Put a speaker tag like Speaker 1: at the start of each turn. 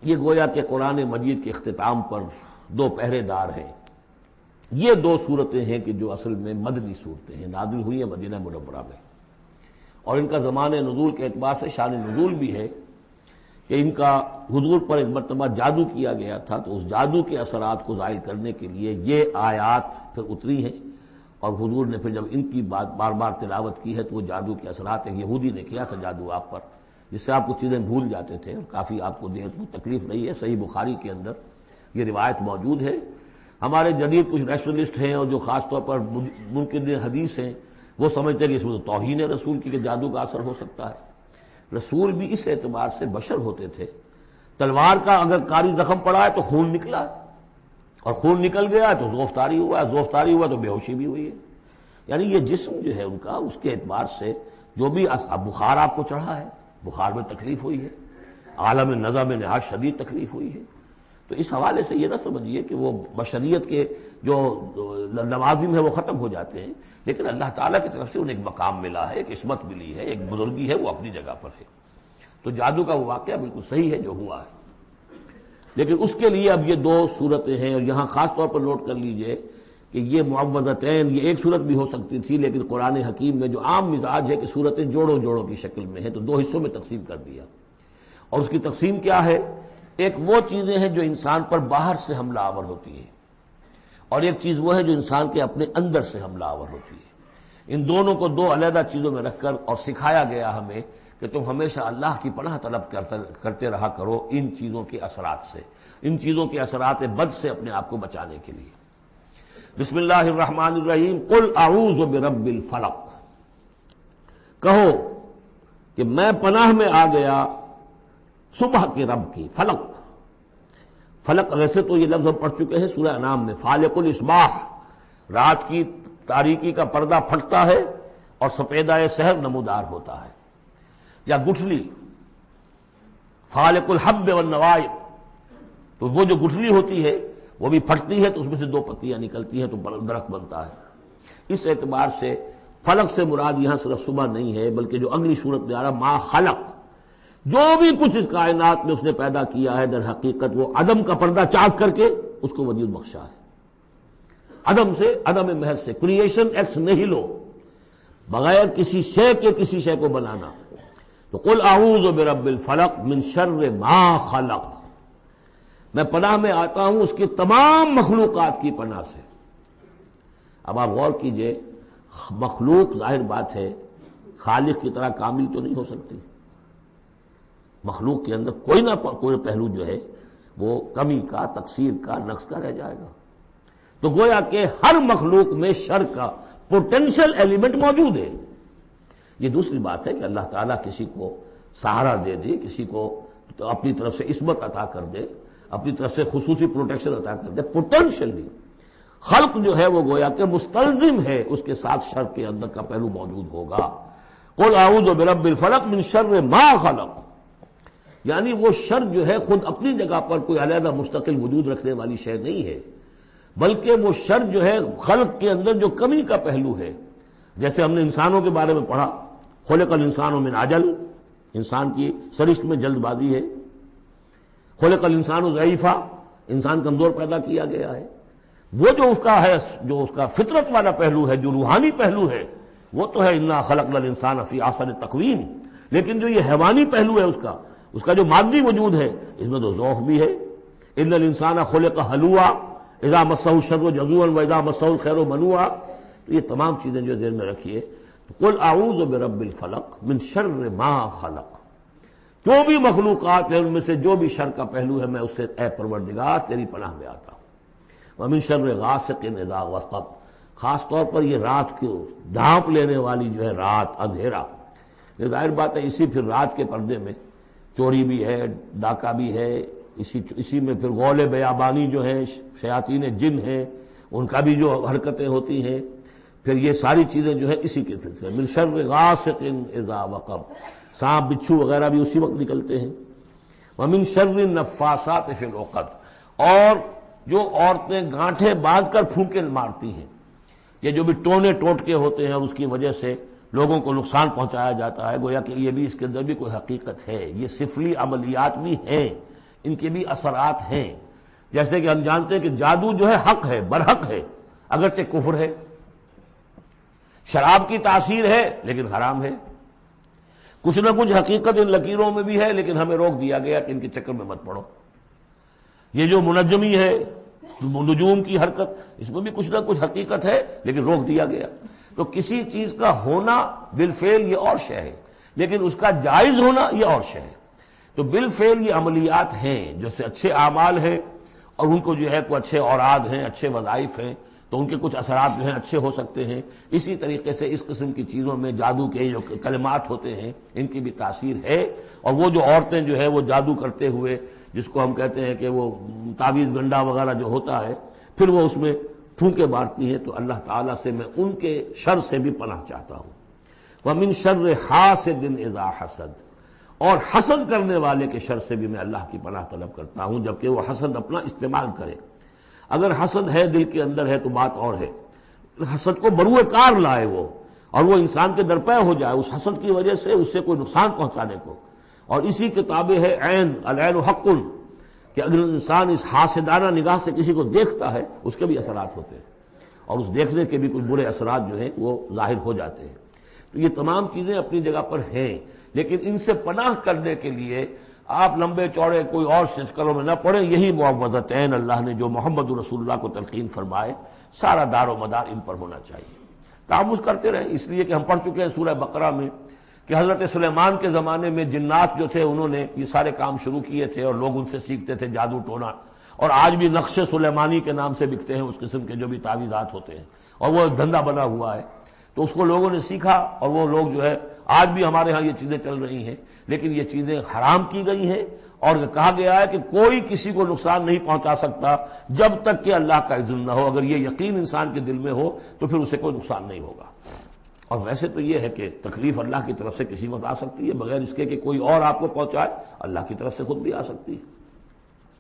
Speaker 1: یہ گویا کہ قرآن مجید کے اختتام پر دو پہرے دار ہیں۔ یہ دو صورتیں ہیں کہ جو اصل میں مدنی صورتیں ہیں، نازل ہوئی ہیں مدینہ منورہ میں، اور ان کا زمان نزول کے اعتبار سے شان نزول بھی ہے کہ ان کا حضور پر ایک مرتبہ جادو کیا گیا تھا، تو اس جادو کے اثرات کو زائل کرنے کے لیے یہ آیات پھر اتری ہیں، اور حضور نے پھر جب ان کی بار بار تلاوت کی ہے تو وہ جادو کے اثرات، ایک یہودی نے کیا تھا جادو آپ پر، جس سے آپ کو چیزیں بھول جاتے تھے، کافی آپ کو دیر کو تکلیف رہی ہے۔ صحیح بخاری کے اندر یہ روایت موجود ہے۔ ہمارے جدید کچھ نیشنلسٹ ہیں اور جو خاص طور پر منکر حدیث ہیں، وہ سمجھتے ہیں کہ اس میں تو توہین رسول کی کہ جادو کا اثر ہو سکتا ہے۔ رسول بھی اس اعتبار سے بشر ہوتے تھے، تلوار کا اگر کاری زخم پڑا ہے تو خون نکلا ہے، اور خون نکل گیا ہے تو زوفتاری ہوا ہے، زوفتاری ہوا تو بے ہوشی بھی ہوئی ہے۔ یعنی یہ جسم جو ہے ان کا، اس کے اعتبار سے جو بھی بخار آپ کو چڑھا ہے، بخار میں تکلیف ہوئی ہے، عالم نزع میں نہایت شدید تکلیف ہوئی ہے، تو اس حوالے سے یہ نہ سمجھیے کہ وہ بشریت کے جو لوازم ہے وہ ختم ہو جاتے ہیں، لیکن اللہ تعالیٰ کی طرف سے انہیں ایک مقام ملا ہے، ایک عصمت ملی ہے، ایک بزرگی ہے، وہ اپنی جگہ پر ہے۔ تو جادو کا وہ واقعہ بالکل صحیح ہے جو ہوا ہے، لیکن اس کے لیے اب یہ دو صورتیں ہیں، اور یہاں خاص طور پر نوٹ کر لیجئے کہ یہ معوذتین، یہ ایک صورت بھی ہو سکتی تھی، لیکن قرآن حکیم میں جو عام مزاج ہے کہ صورتیں جوڑوں جوڑوں کی شکل میں ہیں، تو دو حصوں میں تقسیم کر دیا۔ اور اس کی تقسیم کیا ہے؟ ایک وہ چیزیں ہیں جو انسان پر باہر سے حملہ آور ہوتی ہیں، اور ایک چیز وہ ہے جو انسان کے اپنے اندر سے حملہ آور ہوتی ہے۔ ان دونوں کو دو علیحدہ چیزوں میں رکھ کر اور سکھایا گیا ہمیں کہ تم ہمیشہ اللہ کی پناہ طلب کرتے رہا کرو ان چیزوں کے اثرات سے، ان چیزوں کے اثرات بد سے اپنے آپ کو بچانے کے لیے۔ بسم اللہ الرحمن الرحیم، قل اعوذ برب الفلق، کہو کہ میں پناہ میں آ گیا صبح کے رب کی۔ فلق، فلق ویسے تو یہ لفظ ہم پڑھ چکے ہیں سورہ انعام میں، فالق الاصباح، رات کی تاریکی کا پردہ پھٹتا ہے اور سپیدہ سحر نمودار ہوتا ہے، یا گٹھلی فالق الحب والنوائب، تو وہ جو گٹھلی ہوتی ہے وہ بھی پھٹتی ہے تو اس میں سے دو پتیاں نکلتی ہیں تو درخت بنتا ہے۔ اس اعتبار سے فلق سے مراد یہاں صرف صبح نہیں ہے، بلکہ جو اگلی صورت میں آ رہا ما خلق، جو بھی کچھ اس کائنات میں اس نے پیدا کیا ہے در حقیقت وہ عدم کا پردہ چاک کر کے اس کو وجود بخشا ہے۔ عدم سے، عدم محض سے، کریشن ایکس نہیلو، بغیر کسی شے کے کسی شے کو بنانا۔ تو قل اعوذ برب الفلق من شر ما خلق، میں پناہ میں آتا ہوں اس کی تمام مخلوقات کی پناہ سے۔ اب آپ غور کیجئے، مخلوق ظاہر بات ہے خالق کی طرح کامل تو نہیں ہو سکتی، مخلوق کے اندر کوئی نہ کوئی پہلو جو ہے وہ کمی کا، تقصیر کا، نقص کا رہ جائے گا۔ تو گویا کہ ہر مخلوق میں شر کا پوٹینشل ایلیمنٹ موجود ہے۔ یہ دوسری بات ہے کہ اللہ تعالیٰ کسی کو سہارا دے دے، کسی کو اپنی طرف سے عصمت عطا کر دے، اپنی طرف سے خصوصی پروٹیکشن عطا کر دے، پوٹینشلی خلق جو ہے وہ گویا کہ مستلزم ہے، اس کے ساتھ شر کے اندر کا پہلو موجود ہوگا۔ قل اعوذ برب الفلق من شر ما خلق، یعنی وہ شر جو ہے خود اپنی جگہ پر کوئی علیحدہ مستقل وجود رکھنے والی شے نہیں ہے، بلکہ وہ شر جو ہے خلق کے اندر جو کمی کا پہلو ہے۔ جیسے ہم نے انسانوں کے بارے میں پڑھا، خلق الانسان من عجل، انسان کی سرشت میں جلد بازی ہے۔ خلق الانسان ضعیفا، انسان کمزور پیدا کیا گیا ہے۔ وہ جو اس کا ہے، جو اس کا فطرت والا پہلو ہے، جو روحانی پہلو ہے، وہ تو ہے انا خلقنا الانسان فی احسن تقویم، لیکن جو یہ حیوانی پہلو ہے اس کا جو مادی وجود ہے، اس میں تو ضعف بھی ہے۔ ان الانسان خلق ہلوعا اذا مسہ الشر جزوعا واذا مسہ الخیر منوعا، تو یہ تمام چیزیں جو ذہن میں رکھیے۔ قل اعوذ برب الفلق من شر ما خلق، جو بھی مخلوقات ہیں ان میں سے جو بھی شر کا پہلو ہے میں اس سے اے پروردگار تیری پناہ میں آتا ہوں۔ ومن شر غاسق اذا وقب، خاص طور پر یہ رات کو ڈھانپ لینے والی جو ہے رات، اندھیرا، یہ ظاہر بات ہے اسی پھر رات کے پردے میں چوری بھی ہے، ڈاکہ بھی ہے، اسی میں پھر غول بیابانی جو ہیں، شیاطین جن ہیں، ان کا بھی جو حرکتیں ہوتی ہیں، پھر یہ ساری چیزیں جو ہے اسی کے سلسلے من شر غاسق اذا وقب، سانپ بچھو وغیرہ بھی اسی وقت نکلتے ہیں۔ ومن شر النفاثات فی العقد، اور جو عورتیں گانٹھیں باندھ کر پھونکے مارتی ہیں، یہ جو بھی ٹونے ٹوٹکے ہوتے ہیں اور اس کی وجہ سے لوگوں کو نقصان پہنچایا جاتا ہے، گویا کہ یہ بھی اس کے اندر بھی کوئی حقیقت ہے، یہ سفلی عملیات بھی ہیں ان کے بھی اثرات ہیں. جیسے کہ ہم جانتے ہیں کہ جادو جو ہے حق ہے، برحق ہے، اگرچہ کفر ہے. شراب کی تاثیر ہے لیکن حرام ہے. کچھ نہ کچھ حقیقت ان لکیروں میں بھی ہے لیکن ہمیں روک دیا گیا کہ ان کے چکر میں مت پڑو. یہ جو منجمی ہے، نجوم کی حرکت، اس میں بھی کچھ نہ کچھ حقیقت ہے لیکن روک دیا گیا. تو کسی چیز کا ہونا بالفعل یہ اور شے ہے، لیکن اس کا جائز ہونا یہ اور شے ہے. تو بالفعل یہ عملیات ہیں جو سے اچھے اعمال ہیں، اور ان کو جو ہے کوئی اچھے اوراد ہیں، اچھے وظائف ہیں، تو ان کے کچھ اثرات جو ہیں اچھے ہو سکتے ہیں. اسی طریقے سے اس قسم کی چیزوں میں جادو کے جو کلمات ہوتے ہیں ان کی بھی تاثیر ہے. اور وہ جو عورتیں جو ہے وہ جادو کرتے ہوئے، جس کو ہم کہتے ہیں کہ وہ تعویذ گنڈا وغیرہ جو ہوتا ہے، پھر وہ اس میں پھونکے مارتی ہیں، تو اللہ تعالیٰ سے میں ان کے شر سے بھی پناہ چاہتا ہوں. وَمِن شَرِّ حَاسِدٍ إِذَا حَسَدَ، اور حسد کرنے والے کے شر سے بھی میں اللہ کی پناہ طلب کرتا ہوں جبکہ وہ حسد اپنا استعمال کرے. اگر حسد ہے دل کے اندر ہے تو بات اور ہے، حسد کو بروئے کار لائے وہ، اور وہ انسان کے درپے ہو جائے اس حسد کی وجہ سے اس سے کوئی نقصان پہنچانے کو. اور اسی کتابیں ہے عین، العین حق، کہ اگر انسان اس حاسدانہ نگاہ سے کسی کو دیکھتا ہے اس کے بھی اثرات ہوتے ہیں، اور اس دیکھنے کے بھی کچھ برے اثرات جو ہیں وہ ظاہر ہو جاتے ہیں. تو یہ تمام چیزیں اپنی جگہ پر ہیں، لیکن ان سے پناہ کرنے کے لیے آپ لمبے چوڑے کوئی اور شکلوں میں نہ پڑیں. یہی معوذتین اللہ نے جو محمد رسول اللہ کو تلقین فرمائے، سارا دار و مدار ان پر ہونا چاہیے. تعوذ کرتے رہیں، اس لیے کہ ہم پڑھ چکے ہیں سورہ بقرہ میں کہ حضرت سلیمان کے زمانے میں جنات جو تھے انہوں نے یہ سارے کام شروع کیے تھے اور لوگ ان سے سیکھتے تھے جادو ٹونا. اور آج بھی نقش سلیمانی کے نام سے بکتے ہیں اس قسم کے جو بھی تعویذات ہوتے ہیں، اور وہ ایک دھندا بنا ہوا ہے. تو اس کو لوگوں نے سیکھا، اور وہ لوگ جو ہے آج بھی ہمارے ہاں یہ چیزیں چل رہی ہیں، لیکن یہ چیزیں حرام کی گئی ہیں. اور کہا گیا ہے کہ کوئی کسی کو نقصان نہیں پہنچا سکتا جب تک کہ اللہ کا اذن نہ ہو. اگر یہ یقین انسان کے دل میں ہو تو پھر اسے کوئی نقصان نہیں ہوگا. اور ویسے تو یہ ہے کہ تکلیف اللہ کی طرف سے کسی وقت آ سکتی ہے، بغیر اس کے کہ کوئی اور آپ کو پہنچائے، اللہ کی طرف سے خود بھی آ سکتی ہے.